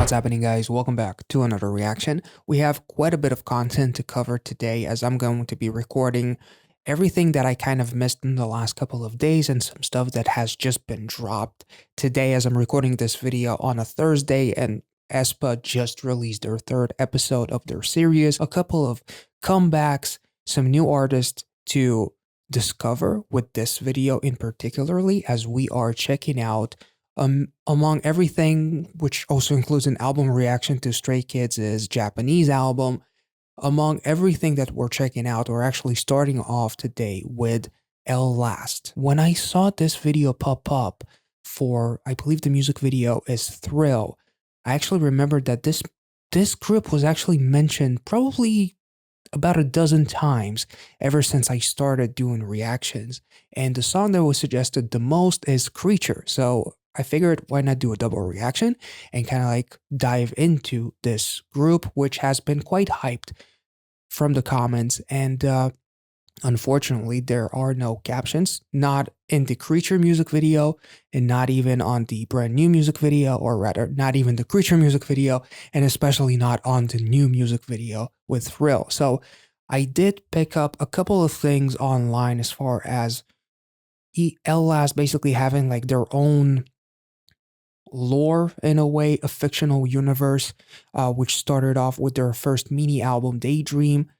What's happening, guys? Welcome back to another reaction. We have quite a bit of content to cover today as I'm going to be recording everything that I kind of missed in the last couple of days and some stuff that has just been dropped today as I'm recording this video on a Thursday, and aespa just released their third episode of their series, a couple of comebacks, some new artists to discover with this video in particularly as we are checking out among everything, which also includes an album reaction to Stray Kids' Japanese album. Among everything that we're checking out, we're actually starting off today with Elast. When I saw this video pop up for, I believe the music video is Thrill, I actually remembered that this group was actually mentioned probably about a dozen times ever since I started doing reactions. And the song that was suggested the most is Creature. So I figured why not do a double reaction and kind of like dive into this group, which has been quite hyped from the comments. And unfortunately, there are no captions, not in the Creature music video and not even on the brand new music video, or rather not even the Creature music video, and especially not on the new music video with Thrill. So I did pick up a couple of things online as far as Elast basically having like their own lore, in a way, a fictional universe, which started off with their first mini album Daydream.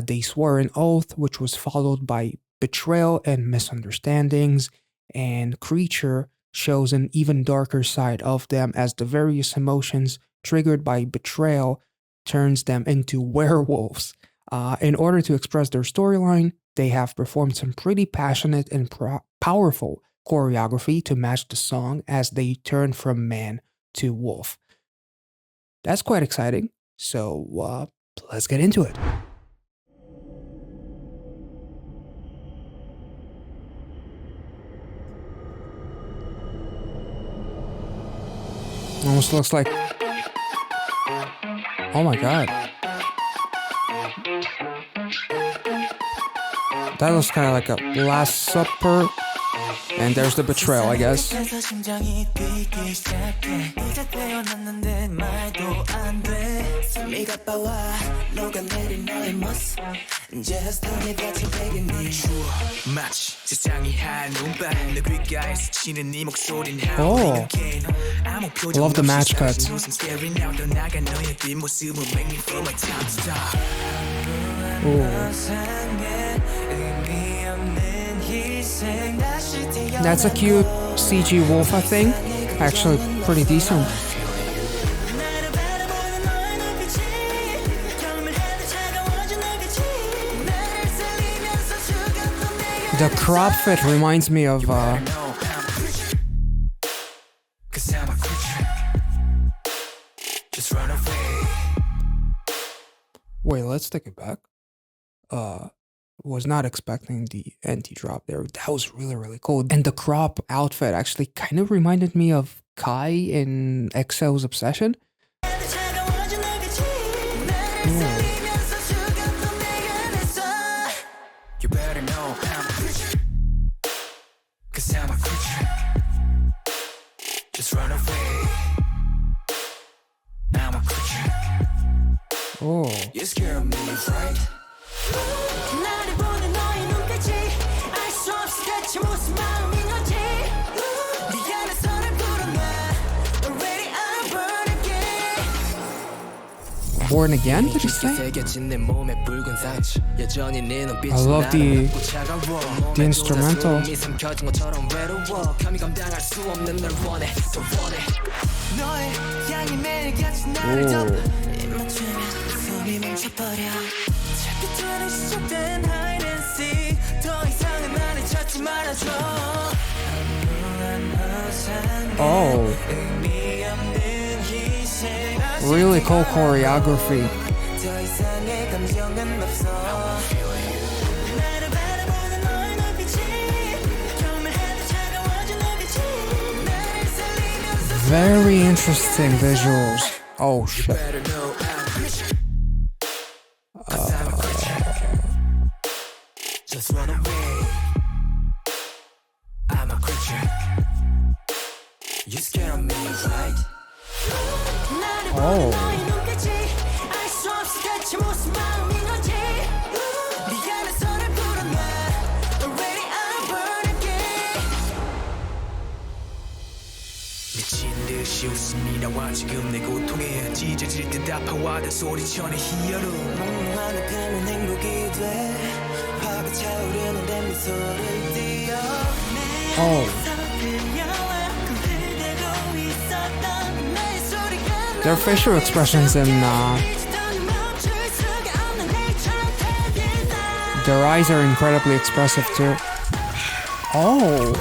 They swore an oath, which was followed by betrayal and misunderstandings, and Creature shows an even darker side of them as the various emotions triggered by betrayal turns them into werewolves. In order to express their storyline, they have performed some pretty passionate and powerful choreography to match the song as they turn from man to wolf. That's quite exciting, so let's get into it. Almost looks like, oh my god, that looks kind of like a Last Supper. And there's the betrayal, I guess. Oh, love the match cuts. That's a cute CG wolf, I think. Actually, pretty decent. The crop fit reminds me of wait, let's take it back. Was not expecting the anti-drop there. That was really, really cool. And the crop outfit actually kind of reminded me of Kai in EXO's Obsession. You better know cause I'm a creature. Just run away. I'm a creature. Oh. You scare me, right? Born again, did you say? I love the instrumental. Oh, really cool choreography. Very interesting visuals. Oh shit. Just run away. I'm a creature. You scare me, right? 미친 듯이 웃음이 나와 지금 내 고통에 찢어질 듯 아파와도 소리쳐내 히어로 몽롱한 그는 행복이 돼 화가 차오르는 내 미소를 띄어 Their facial expressions and their eyes are incredibly expressive too. Oh.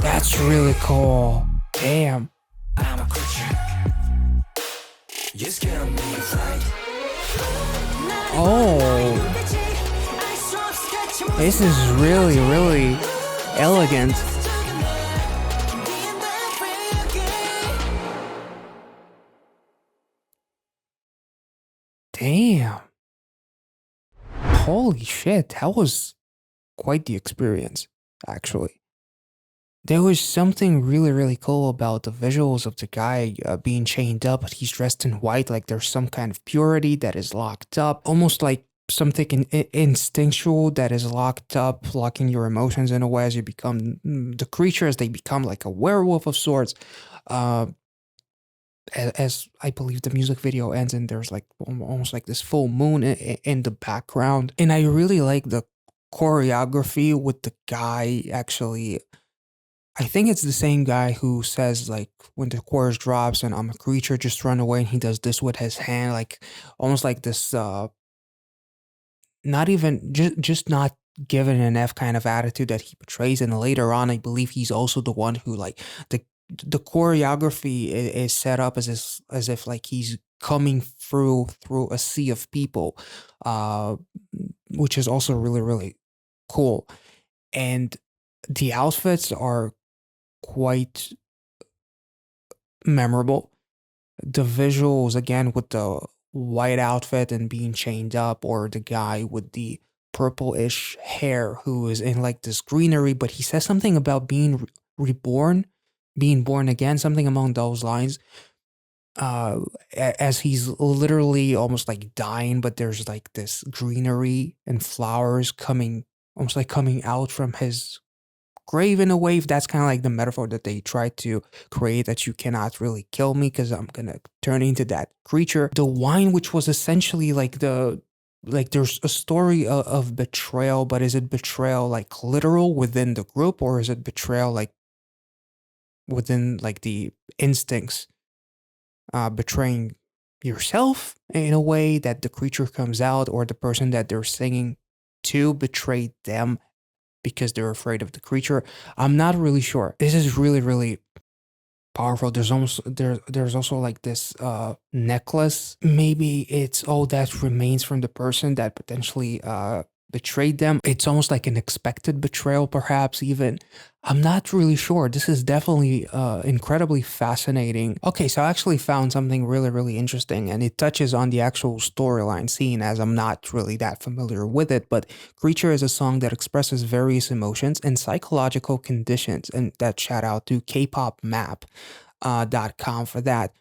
That's really cool. Damn. Oh. This is really, really elegant. Damn. Holy shit, that was quite the experience, actually. There was something really, really cool about the visuals of the guy being chained up, but he's dressed in white, like there's some kind of purity that is locked up, almost like something instinctual that is locked up, locking your emotions in a way as you become the creature, as they become like a werewolf of sorts. As I believe the music video ends and there's like almost like this full moon in the background. And I really like the choreography with the guy actually. I think it's the same guy who says like when the chorus drops and I'm a creature, just run away, and he does this with his hand, like almost like this not even just not given an F kind of attitude that he portrays. And later on, I believe he's also the one who like the choreography is set up as if like he's coming through a sea of people, which is also really, really cool. And the outfits are quite memorable. The visuals, again, with the white outfit and being chained up, or the guy with the purplish hair who is in like this greenery, but he says something about being reborn, being born again, something among those lines. As he's literally almost like dying, but there's like this greenery and flowers coming, almost like coming out from his grave in a way. That's kind of like the metaphor that they try to create, that you cannot really kill me because I'm gonna turn into that creature. The wine, which was essentially like there's a story of betrayal, but is it betrayal like literal within the group, or is it betrayal like within like the instincts, betraying yourself in a way that the creature comes out, or the person that they're singing to betrayed them because they're afraid of the creature. I'm not really sure. This is really, really powerful. There's also like this necklace. Maybe it's all that remains from the person that potentially betrayed them. It's almost like an expected betrayal, perhaps even. I'm not really sure. This is definitely incredibly fascinating. Okay, so I actually found something really, really interesting, and it touches on the actual storyline scene, as I'm not really that familiar with it. But Creature is a song that expresses various emotions and psychological conditions, and that shout out to kpopmap.com for that.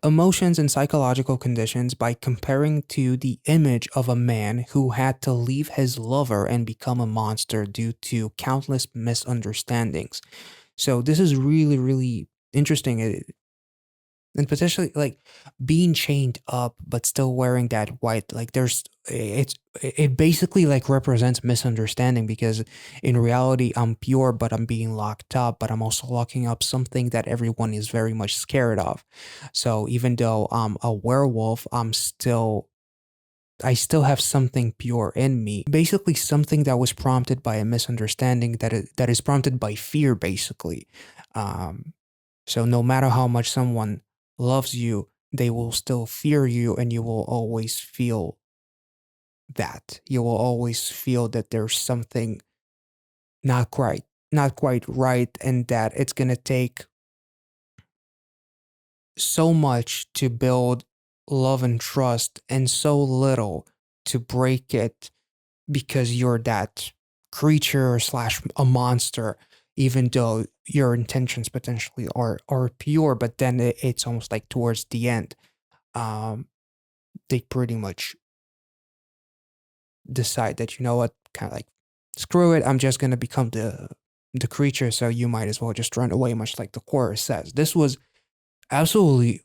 Emotions and psychological conditions by comparing to the image of a man who had to leave his lover and become a monster due to countless misunderstandings. So this is really, really interesting. And potentially like being chained up but still wearing that white, like it basically like represents misunderstanding, because in reality I'm pure, but I'm being locked up, but I'm also locking up something that everyone is very much scared of. So even though I'm a werewolf, I still have something pure in me, basically something that was prompted by a misunderstanding, that is prompted by fear, basically. So no matter how much someone loves you, they will still fear you, and you will always feel that. You will always feel that there's something not quite right, and that it's gonna take so much to build love and trust, and so little to break it, because you're that creature slash a monster, even though your intentions potentially are pure. But then it's almost like towards the end, they pretty much decide that, you know what, kind of like, screw it, I'm just gonna become the creature, so you might as well just run away, much like the chorus says. This was absolutely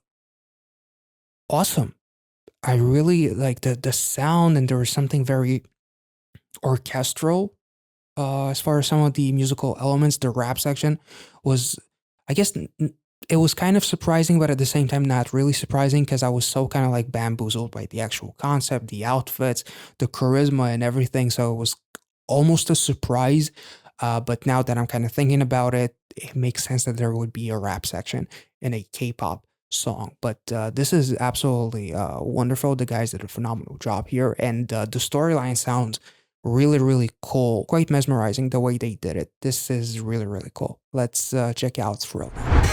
awesome. I really like the sound, and there was something very orchestral as far as some of the musical elements. The rap section was, I guess, it was kind of surprising, but at the same time not really surprising, because I was so kind of like bamboozled by the actual concept, the outfits, the charisma, and everything. So it was almost a surprise. But now that I'm kind of thinking about it, it makes sense that there would be a rap section in a K-pop song. But this is absolutely wonderful. The guys did a phenomenal job here, and the storyline sounds really, really cool. Quite mesmerizing the way they did it. This is really, really cool. Let's check out Thrill now.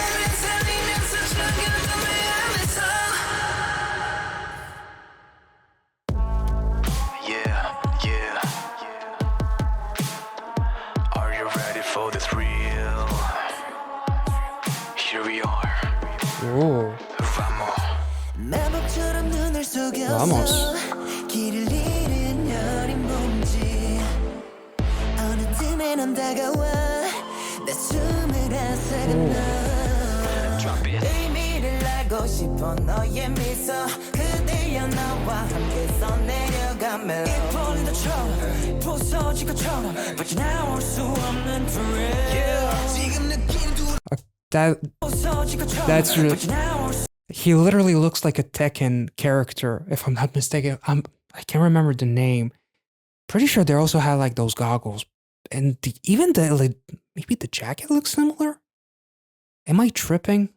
For the thrill, here we are. Whoa. Vamos. That's really, he literally looks like a Tekken character, if I'm not mistaken. I can't remember the name. Pretty sure they also had like those goggles, and like, maybe the jacket looks similar. Am I tripping?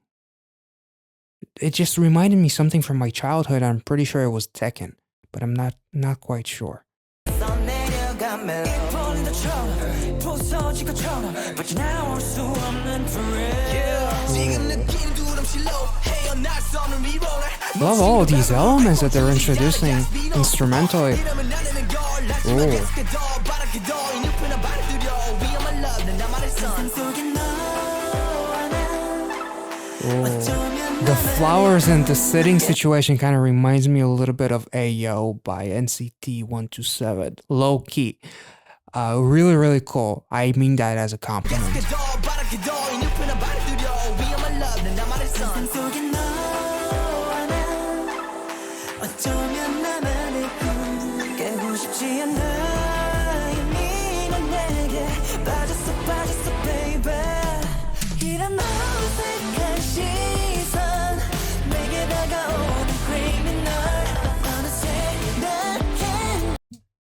It just reminded me something from my childhood. I'm pretty sure it was Tekken, but I'm not quite sure. Love all of these elements that they're introducing instrumentally. Ooh. The flowers and the sitting situation kind of reminds me a little bit of Ayo by NCT 127. Low key. Really, really cool. I mean that as a compliment.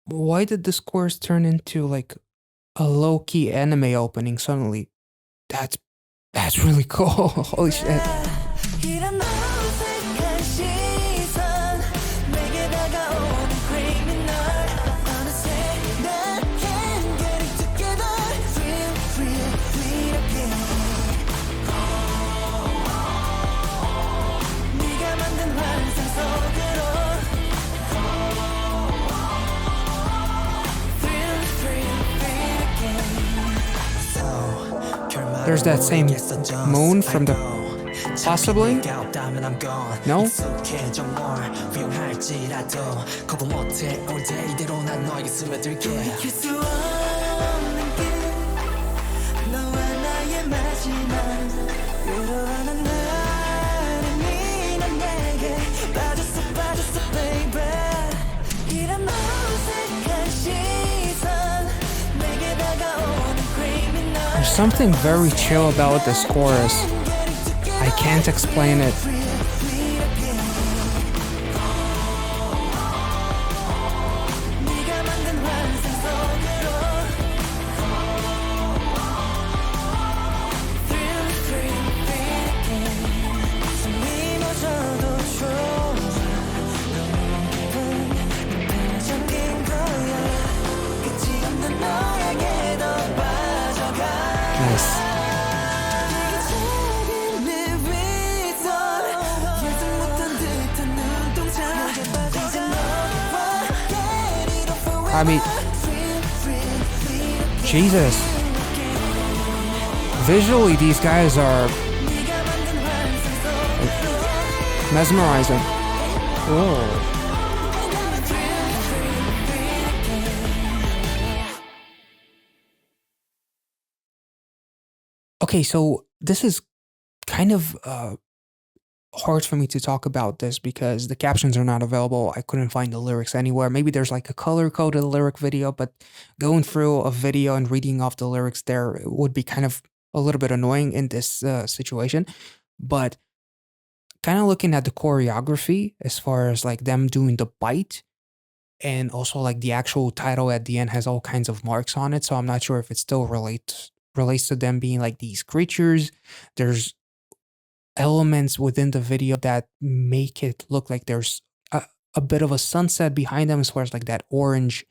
Why did this chorus turn into like a low-key anime opening suddenly? That's really cool. Holy shit. There's that same moon from the... Possibly? No? There's something very chill about this chorus. I can't explain it. Nice. I mean, Jesus. Visually, these guys are mesmerizing. Whoa. Okay, so this is kind of hard for me to talk about this because the captions are not available. I couldn't find the lyrics anywhere. Maybe there's like a color coded lyric video, but going through a video and reading off the lyrics there would be kind of a little bit annoying in this situation. But kind of looking at the choreography as far as like them doing the bite, and also like the actual title at the end has all kinds of marks on it, so I'm not sure if it still relates to them being like these creatures. There's elements within the video that make it look like there's a bit of a sunset behind them as far as like that orange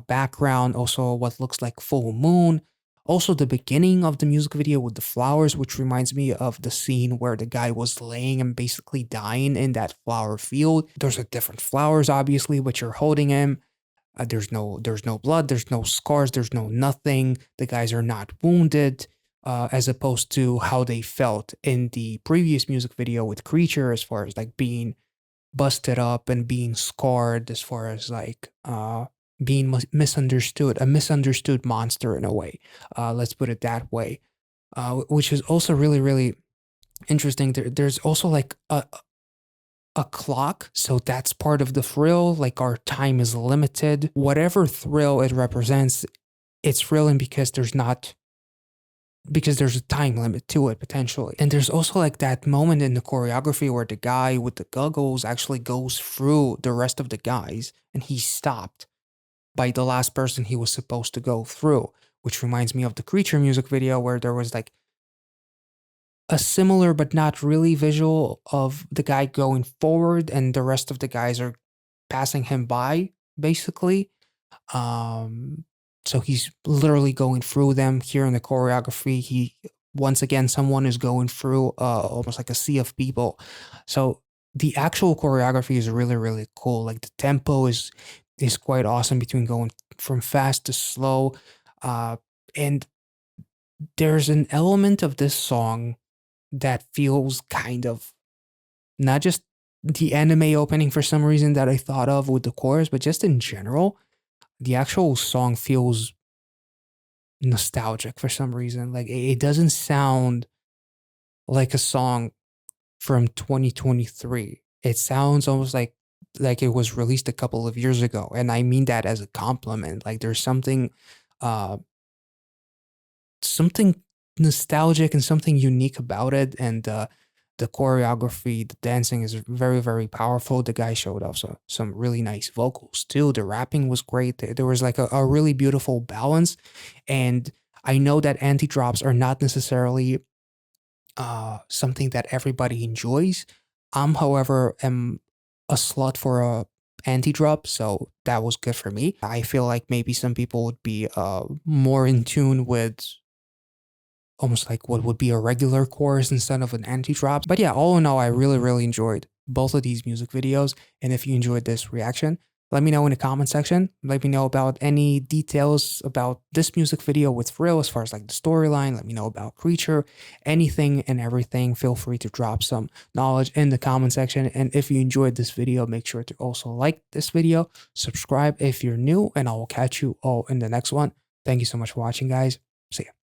background, also what looks like full moon. Also, the beginning of the music video with the flowers, which reminds me of the scene where the guy was laying and basically dying in that flower field. There's a different flowers, obviously, but you're holding him. There's no blood, there's no scars, there's no nothing. The guys are not wounded, as opposed to how they felt in the previous music video with Creature, as far as like being busted up and being scarred, as far as like being misunderstood, a misunderstood monster in a way. Let's put it that way. Which is also really, really interesting. There's also like a clock, so that's part of the thrill. Like our time is limited. Whatever thrill it represents, it's thrilling because there's a time limit to it potentially. And there's also like that moment in the choreography where the guy with the goggles actually goes through the rest of the guys and he's stopped by the last person he was supposed to go through, which reminds me of the Creature music video where there was like a similar but not really visual of the guy going forward and the rest of the guys are passing him by, basically. So he's literally going through them. Here in the choreography, once again, someone is going through almost like a sea of people. So the actual choreography is really, really cool. Like the tempo is quite awesome between going from fast to slow. And there's an element of this song that feels kind of not just the anime opening for some reason that I thought of with the chorus, but just in general, the actual song feels nostalgic for some reason. Like it doesn't sound like a song from 2023. It sounds almost like it was released a couple of years ago, and I mean that as a compliment. Like there's something nostalgic and something unique about it, and the choreography, the dancing is very, very powerful. The guy showed off some really nice vocals too. The rapping was great. There was like a really beautiful balance, and I know that anti-drops are not necessarily something that everybody enjoys. However, am a slut for a anti-drop, so that was good for me. I feel like maybe some people would be more in tune with almost like what would be a regular chorus instead of an anti-drop. But yeah, all in all, I really, really enjoyed both of these music videos. And if you enjoyed this reaction, let me know in the comment section. Let me know about any details about this music video with Thrill as far as like the storyline. Let me know about Creature, anything and everything. Feel free to drop some knowledge in the comment section. And if you enjoyed this video, make sure to also like this video, subscribe if you're new, and I will catch you all in the next one. Thank you so much for watching, guys.